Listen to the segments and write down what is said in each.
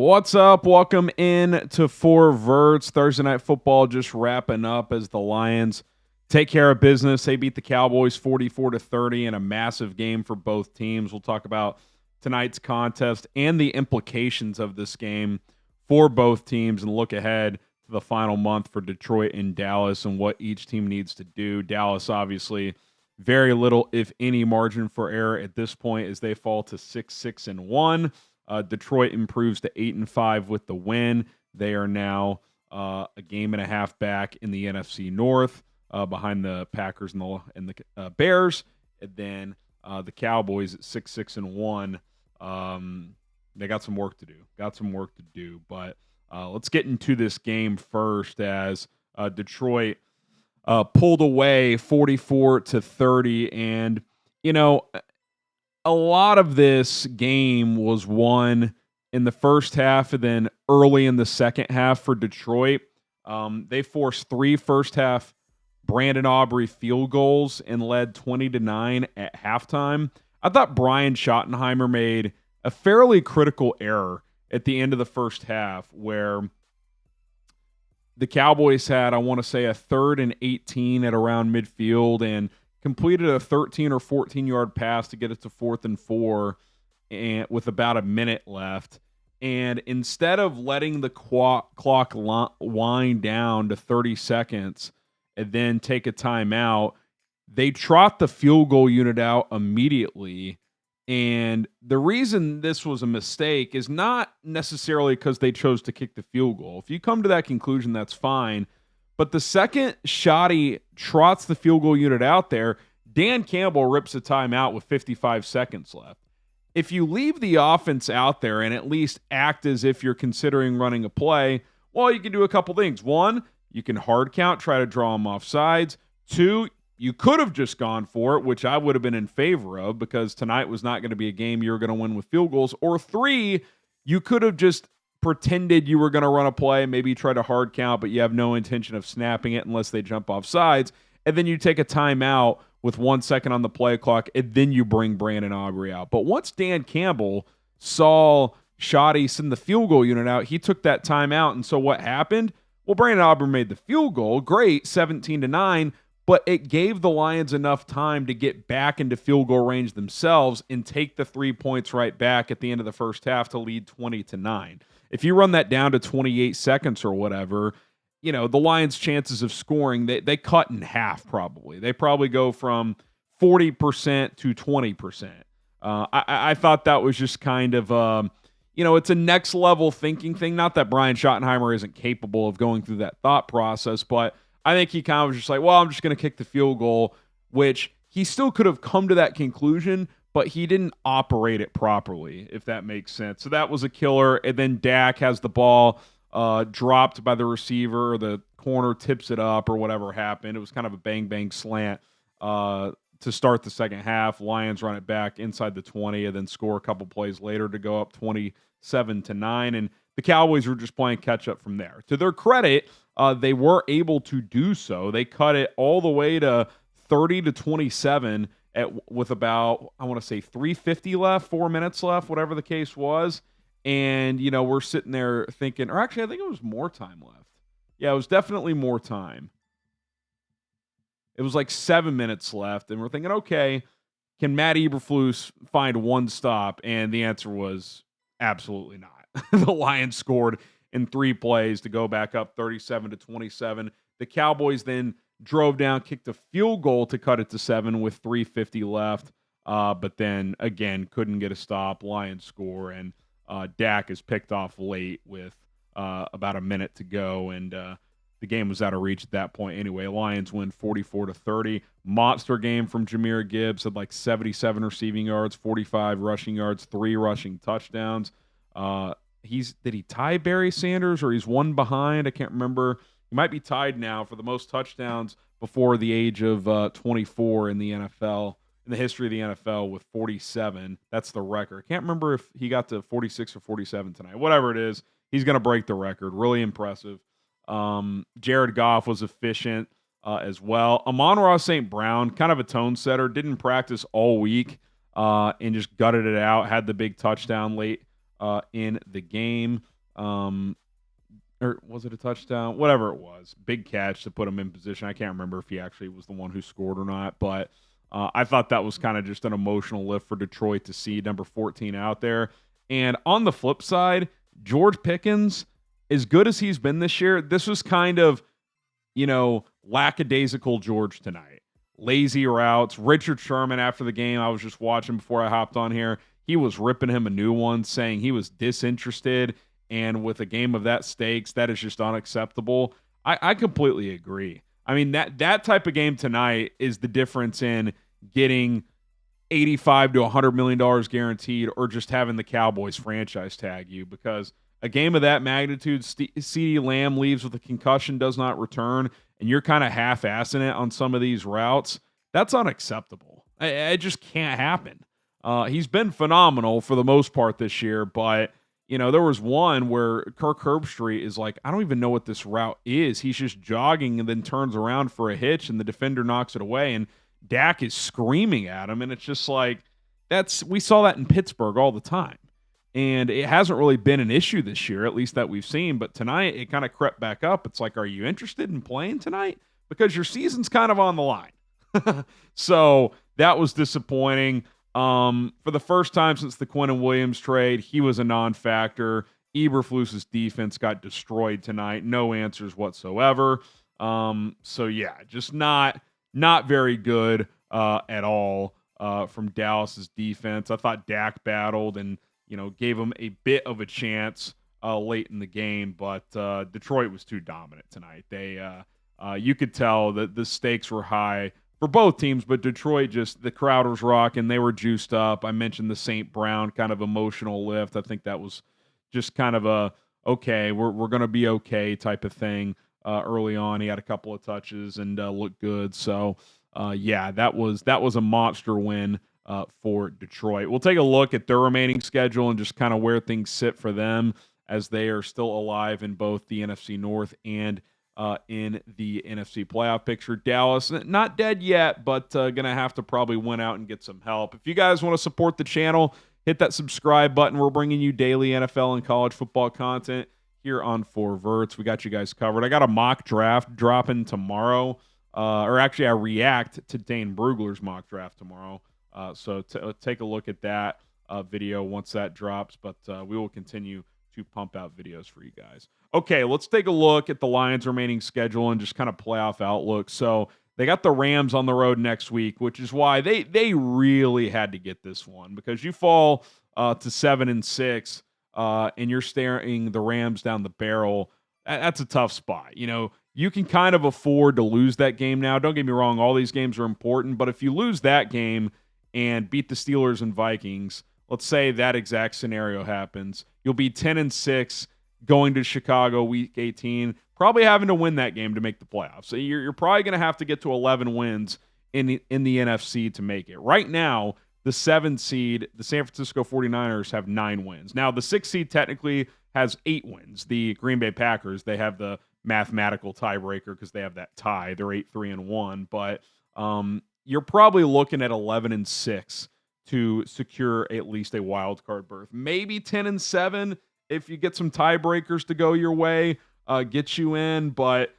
What's up? Welcome in to Four Verts. Thursday Night Football just wrapping up as the Lions take care of business. They beat the Cowboys 44-30 in a massive game for both teams. We'll talk about tonight's contest and the implications of this game for both teams and look ahead to the final month for Detroit and Dallas and what each team needs to do. Dallas, obviously, very little, if any, margin for error at this point as they fall to 6-1. Detroit improves to 8-5 with the win. They are now a game and a half back in the NFC North, behind the Packers and the Bears. And then the Cowboys at 6-1. They got some work to do. But let's get into this game first as Detroit pulled away 44-30. And, a lot of this game was won in the first half and then early in the second half for Detroit. They forced 3 first-half Brandon Aubrey field goals and led 20-9 at halftime. I thought Brian Schottenheimer made a fairly critical error at the end of the first half where the Cowboys had, I want to say, a 3rd and 18 at around midfield and completed a 13 or 14-yard pass to get it to 4th and 4 and with about a minute left. And instead of letting the clock wind down to 30 seconds and then take a timeout, they trot the field goal unit out immediately. And the reason this was a mistake is not necessarily because they chose to kick the field goal. If you come to that conclusion, that's fine. But the second Shoddy trots the field goal unit out there, Dan Campbell rips a timeout with 55 seconds left. If you leave the offense out there and at least act as if you're considering running a play, well, you can do a couple things. 1, you can hard count, try to draw them off sides. 2, you could have just gone for it, which I would have been in favor of because tonight was not going to be a game you were going to win with field goals. Or 3, you could have just pretended you were going to run a play, maybe try to hard count, but you have no intention of snapping it unless they jump off sides. And then you take a timeout with 1 second on the play clock, and then you bring Brandon Aubrey out. But once Dan Campbell saw Shoddy send the field goal unit out, he took that timeout. And so what happened? Well, Brandon Aubrey made the field goal. Great, 17-9. But it gave the Lions enough time to get back into field goal range themselves and take the 3 points right back at the end of the first half to lead 20-9. If you run that down to 28 seconds or whatever, the Lions' chances of scoring, they cut in half probably. They probably go from 40% to 20%. I thought that was just kind of, it's a next-level thinking thing. Not that Brian Schottenheimer isn't capable of going through that thought process, but I think he kind of was just like, well, I'm just going to kick the field goal, which he still could have come to that conclusion, but he didn't operate it properly, if that makes sense. So that was a killer. And then Dak has the ball dropped by the receiver, or the corner tips it up, or whatever happened. It was kind of a bang-bang slant to start the second half. Lions run it back inside the 20 and then score a couple plays later to go up 27-9. And the Cowboys were just playing catch-up from there. To their credit, they were able to do so. They cut it all the way to 30-27 with about, I want to say, 3:50 left, 4 minutes left, whatever the case was. And, we're sitting there thinking, or actually, I think it was more time left. Yeah, it was definitely more time. It was like 7 minutes left. And we're thinking, okay, can Matt Eberflus find one stop? And the answer was absolutely not. The Lions scored in 3 plays to go back up 37-27. The Cowboys then drove down, kicked a field goal to cut it to 7 with 3:50 left. But then, again, couldn't get a stop. Lions score, and Dak is picked off late with about a minute to go, and the game was out of reach at that point anyway. Lions win 44-30. Monster game from Jahmyr Gibbs, had like 77 receiving yards, 45 rushing yards, 3 rushing touchdowns. Did he tie Barry Sanders, or he's one behind? I can't remember. He might be tied now for the most touchdowns before the age of 24 in the NFL, in the history of the NFL, with 47. That's the record. I can't remember if he got to 46 or 47 tonight. Whatever it is, he's going to break the record. Really impressive. Jared Goff was efficient as well. Amon-Ra St. Brown, kind of a tone setter, didn't practice all week and just gutted it out. Had the big touchdown late in the game. Um, or was it a touchdown? Whatever it was. Big catch to put him in position. I can't remember if he actually was the one who scored or not, but I thought that was kind of just an emotional lift for Detroit to see number 14 out there. And on the flip side, George Pickens, as good as he's been this year, this was kind of, lackadaisical George tonight. Lazy routes. Richard Sherman, after the game, I was just watching before I hopped on here. He was ripping him a new one, saying he was disinterested. And with a game of that stakes, that is just unacceptable. I completely agree. I mean, that type of game tonight is the difference in getting $85 to $100 million guaranteed or just having the Cowboys franchise tag you, because a game of that magnitude, CeeDee Lamb leaves with a concussion, does not return, and you're kind of half-assing it on some of these routes. That's unacceptable. It just can't happen. He's been phenomenal for the most part this year, but there was one where Kirk Herbstreit is like, I don't even know what this route is. He's just jogging and then turns around for a hitch, and the defender knocks it away, and Dak is screaming at him, and it's just like, we saw that in Pittsburgh all the time. And it hasn't really been an issue this year, at least that we've seen. But tonight, it kind of crept back up. It's like, are you interested in playing tonight? Because your season's kind of on the line. So that was disappointing. For the first time since the Quinnen Williams trade, he was a non-factor. Eberflus's defense got destroyed tonight. No answers whatsoever. So yeah, just not very good at all from Dallas's defense. I thought Dak battled and gave him a bit of a chance late in the game, but Detroit was too dominant tonight. You could tell that the stakes were high for both teams, but Detroit, just the crowd was rocking. They were juiced up. I mentioned the St. Brown kind of emotional lift. I think that was just kind of a, okay, we're going to be okay type of thing early on. He had a couple of touches and looked good. So, yeah, that was a monster win for Detroit. We'll take a look at their remaining schedule and just kind of where things sit for them as they are still alive in both the NFC North and in the NFC playoff picture. Dallas, not dead yet, but going to have to probably win out and get some help. If you guys want to support the channel, hit that subscribe button. We're bringing you daily NFL and college football content here on 4Verts. We got you guys covered. I got a mock draft dropping tomorrow, or actually I react to Dane Brugler's mock draft tomorrow. So take a look at that video once that drops, but we will continue to pump out videos for you guys. Okay, let's take a look at the Lions' remaining schedule and just kind of playoff outlook. So they got the Rams on the road next week, which is why they really had to get this one, because you fall to 7-6 and you're staring the Rams down the barrel. That's a tough spot. You can kind of afford to lose that game now. Don't get me wrong, all these games are important, but if you lose that game and beat the Steelers and Vikings, let's say that exact scenario happens, you'll be 10-6 going to Chicago week 18, probably having to win that game to make the playoffs. So you're probably going to have to get to 11 wins in the NFC to make it. Right now, the 7 seed, the San Francisco 49ers, have 9 wins. Now, the 6 seed technically has 8 wins. The Green Bay Packers, they have the mathematical tiebreaker because they have that tie. They're 8-3-1, but you're probably looking at 11-6 to secure at least a wild card berth. Maybe 10-7 if you get some tiebreakers to go your way, get you in. But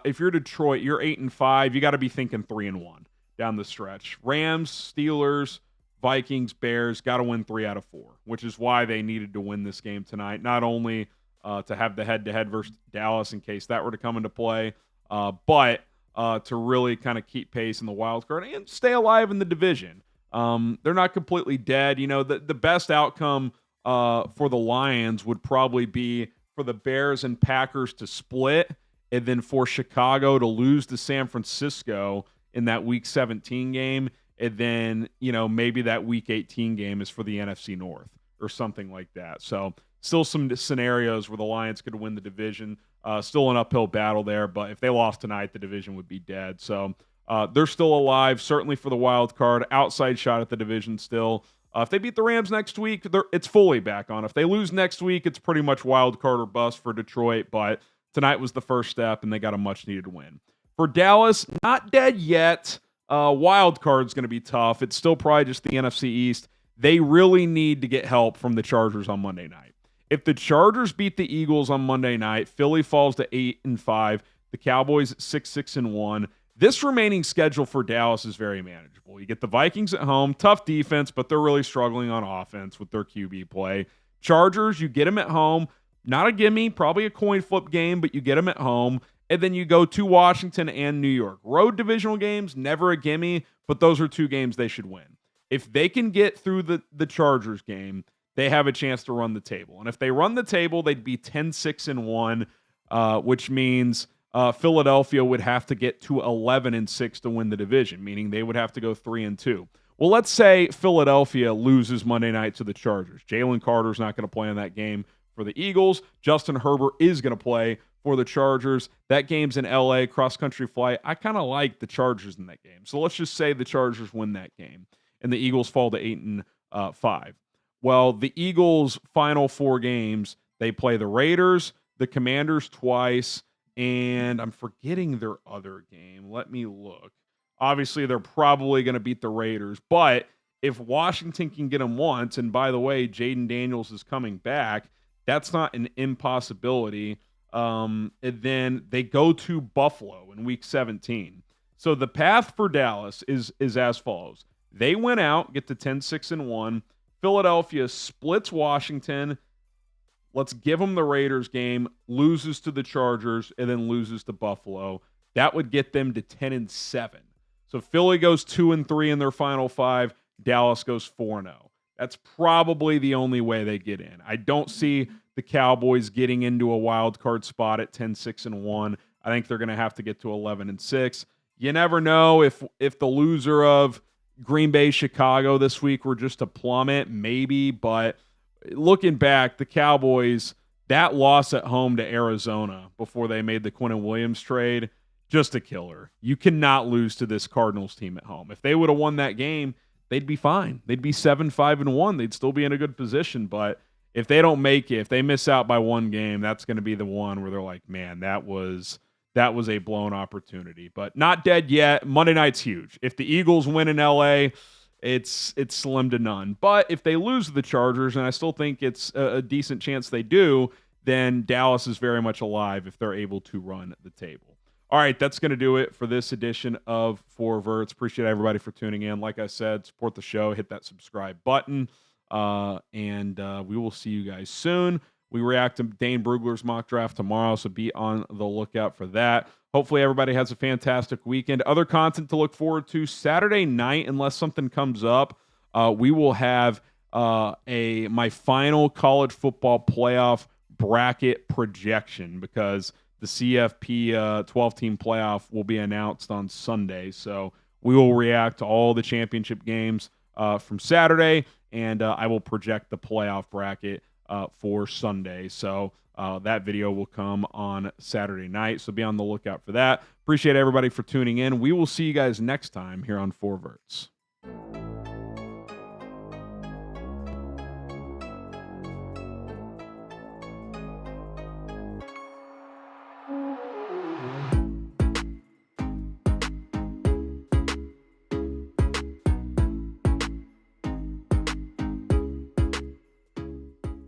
if you're Detroit, you're 8-5. You got to be thinking 3-1 down the stretch. Rams, Steelers, Vikings, Bears, got to win 3 out of 4, which is why they needed to win this game tonight. Not only to have the head-to-head versus Dallas in case that were to come into play, but to really kind of keep pace in the wild card and stay alive in the division. They're not completely dead. The best outcome for the Lions would probably be for the Bears and Packers to split, and then for Chicago to lose to San Francisco in that Week 17 game, and then, maybe that Week 18 game is for the NFC North or something like that. So still some scenarios where the Lions could win the division. Still an uphill battle there, but if they lost tonight, the division would be dead. So they're still alive, certainly for the wild card. Outside shot at the division still. If they beat the Rams next week, it's fully back on. If they lose next week, it's pretty much wild card or bust for Detroit, but tonight was the first step, and they got a much-needed win. For Dallas, not dead yet. Wild card's going to be tough. It's still probably just the NFC East. They really need to get help from the Chargers on Monday night. If the Chargers beat the Eagles on Monday night, Philly falls to 8-5. The Cowboys 6-1. This remaining schedule for Dallas is very manageable. You get the Vikings at home, tough defense, but they're really struggling on offense with their QB play. Chargers, you get them at home. Not a gimme, probably a coin flip game, but you get them at home. And then you go to Washington and New York. Road divisional games, never a gimme, but those are 2 games they should win. If they can get through the Chargers game, they have a chance to run the table. And if they run the table, they'd be 10-6-1, which means Philadelphia would have to get to 11-6 to win the division, meaning they would have to go 3-2. Well, let's say Philadelphia loses Monday night to the Chargers. Jalen Carter's not going to play in that game for the Eagles. Justin Herbert is going to play for the Chargers. That game's in LA, cross-country flight. I kind of like the Chargers in that game. So let's just say the Chargers win that game and the Eagles fall to 8-5. Well, the Eagles' final 4 games, they play the Raiders, the Commanders twice, and I'm forgetting their other game. Let me look. Obviously, they're probably going to beat the Raiders, but if Washington can get them once, and by the way, Jaden Daniels is coming back, that's not an impossibility. And then they go to Buffalo in Week 17. So the path for Dallas is as follows. They win out, get to 10-6-1. Philadelphia splits Washington. Let's give them the Raiders game, loses to the Chargers, and then loses to Buffalo. That would get them to 10-7. So Philly goes 2-3 in their final 5. Dallas goes 4-0. That's probably the only way they get in. I don't see the Cowboys getting into a wild card spot at 10-6-1. I think they're going to have to get to 11-6. You never know if the loser of Green Bay, Chicago this week were just a plummet, maybe, but looking back, the Cowboys, that loss at home to Arizona before they made the Quinnen Williams trade, just a killer. You cannot lose to this Cardinals team at home. If they would have won that game, they'd be fine. They'd be 7-5-1. They'd still be in a good position, but if they don't make it, if they miss out by 1 game, that's going to be the one where they're like, man, that was a blown opportunity, but not dead yet. Monday night's huge. If the Eagles win in LA, it's slim to none. But if they lose to the Chargers, and I still think it's a decent chance they do, then Dallas is very much alive if they're able to run the table. All right, that's going to do it for this edition of 4 Verts. Appreciate everybody for tuning in. Like I said, support the show, hit that subscribe button, and we will see you guys soon. We react to Dane Brugler's mock draft tomorrow, so be on the lookout for that. Hopefully everybody has a fantastic weekend. Other content to look forward to Saturday night, unless something comes up, we will have my final college football playoff bracket projection because the CFP 12-team playoff will be announced on Sunday. So we will react to all the championship games from Saturday, and I will project the playoff bracket for Sunday. So that video will come on Saturday night. So be on the lookout for that. Appreciate everybody for tuning in. We will see you guys next time here on 4 Verts.